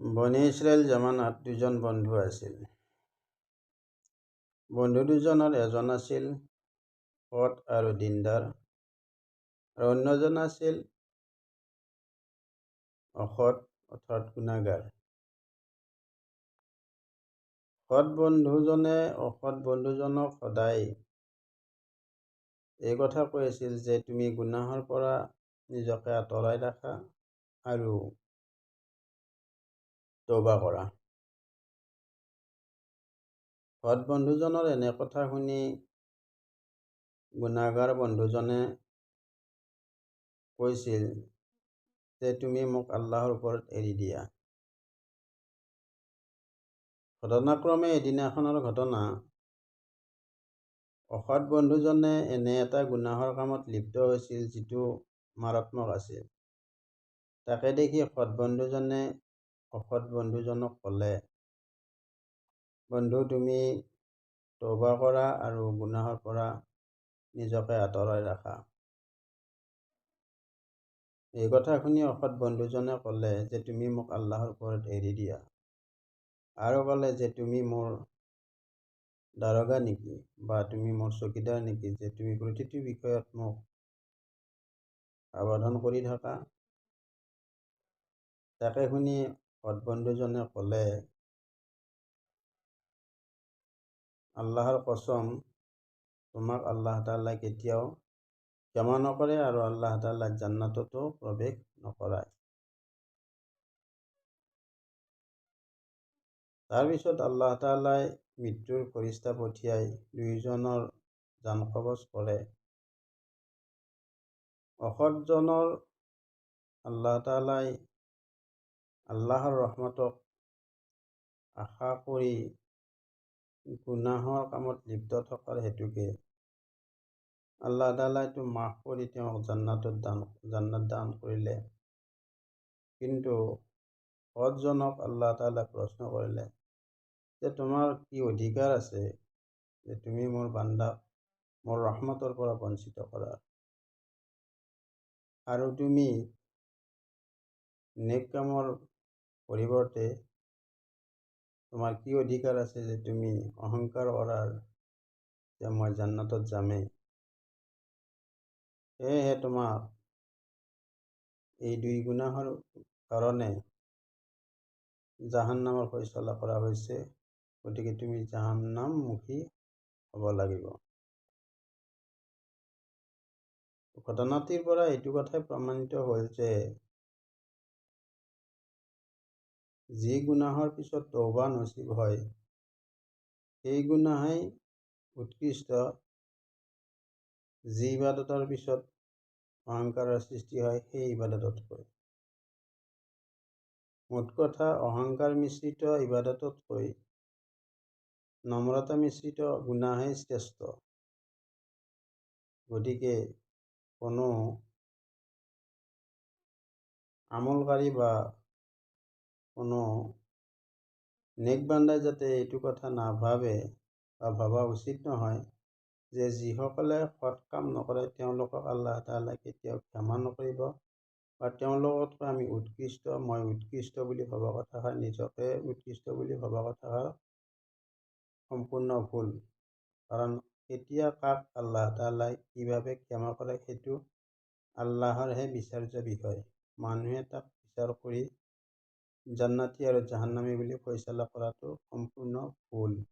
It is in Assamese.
বনি ইছৰাইল জামানাত দুজন বন্ধু আছিল। বন্ধু দুজনৰ এজন আছিল সৎ আৰু দিনদাৰ আৰু অন্যজন আছিল অসৎ অৰ্থাৎ গুনাহগাৰ। সৎ বন্ধুজনে অসৎ বন্ধুজনক সদায় এই কথা কৈ আছিল যে তুমি গুনাহৰ পৰা নিজকে আঁতৰাই ৰাখা আৰু তওবা কৰা। সৎ বন্ধুজনৰ এনে কথা শুনি গুনাহগাৰ বন্ধুজনে কৈছিল যে তুমি মোক আল্লাহৰ ওপৰত এৰি দিয়া। ঘটনাক্ৰমে এদিনাখনৰ ঘটনা, অসৎ বন্ধুজনে এনে এটা গুনাহৰ কামত লিপ্ত হৈছিল যিটো মাৰাত্মক আছিল। তাকে দেখি সৎ বন্ধুজনে অসৎ বন্ধুজনক ক'লে, বন্ধু তুমি তওবা কৰা আৰু গুনাহৰ পৰা নিজকে আঁতৰাই ৰাখা। এই কথা শুনি অসৎ বন্ধুজনে ক'লে যে তুমি মোক আল্লাহৰ ওপৰত এৰি দিয়া আৰু ক'লে যে তুমি মোৰ দাৰোগা নেকি বা তুমি মোৰ চকীদাৰ নেকি যে তুমি প্ৰতিটো বিষয়ত মোক সাৱধান কৰি থাকা। তাকে শুনি সৎ বন্ধুজনে ক'লে, আল্লাহৰ কসম, তোমাক আল্লাহ তাআলাই কেতিয়াও ক্ষমা নকৰে আৰু আল্লাহ তাআলাই জান্নাততো প্ৰৱেশ নকৰায়। তাৰপিছত আল্লাহ তাআলাই মৃত্যুৰ ফৰিস্তা পঠিয়াই দুয়োজনৰ জান কবজ কৰে। অসৎজনৰ আল্লাহ তাআলাই আল্লাহৰ ৰহমতক আশা কৰি গুনাহৰ কামত লিপ্ত থকাৰ হেতুকে আল্লাহ তাআলাইতো মাফ কৰি তেওঁক জান্নাত দান কৰিলে। কিন্তু সৎজনক আল্লাহ তাআলাই প্ৰশ্ন কৰিলে যে তোমাৰ কি অধিকাৰ আছে যে তুমি মোৰ বান্দাক মোৰ ৰহমতৰ পৰা বঞ্চিত কৰা, আৰু তুমি নেক কামৰ পৰিৱৰ্তে তোমাৰ কি অধিকাৰ আছে যে তুমি অহংকাৰ কৰাৰ যে মই জান্নাতত যামেই। সেয়েহে তোমাক এই দুই গুনাহৰ কাৰণে জাহান্নামৰ ফয়ছলা কৰা হৈছে, গতিকে তুমি জাহান্নামমুখী হ'ব লাগিব। ঘটনাটিৰ পৰা এইটো কথাই প্ৰমাণিত হ'ল যে যি গুনাহৰ পিছত তওবা নসিব হয় সেই গুনাহেই উৎকৃষ্ট, যি ইবাদতৰ পিছত অহংকাৰৰ সৃষ্টি হয় সেই ইবাদততকৈ। মোট কথা, অহংকাৰ মিশ্ৰিত ইবাদততকৈ নম্ৰতা মিশ্ৰিত গুনাহেই শ্ৰেষ্ঠ। গতিকে কোনো আমলকাৰী বা কোনো নেক বান্দাই যাতে এইটো কথা নাভাবে বা ভবা উচিত নহয় যে যিসকলে সৎ কাম নকৰে তেওঁলোকক আল্লাহ তাআলাই কেতিয়াও ক্ষমা নকৰিব বা তেওঁলোকতকৈ আমি উৎকৃষ্ট, মই উৎকৃষ্ট বুলি ভবা কথাষাৰ, নিজকে উৎকৃষ্ট বুলি ভবা কথাষাৰ সম্পূৰ্ণ ভুল। কাৰণ কেতিয়া কাক আল্লাহ তাআলাই কিভাৱে ক্ষমা কৰে সেইটো আল্লাহৰহে বিচাৰ্য বিষয়। মানুহে তাক বিচাৰ কৰি জান্নাতি আৰু জাহান্নামী বুলি ফয়ছলা কৰাটো সম্পূৰ্ণ ভুল।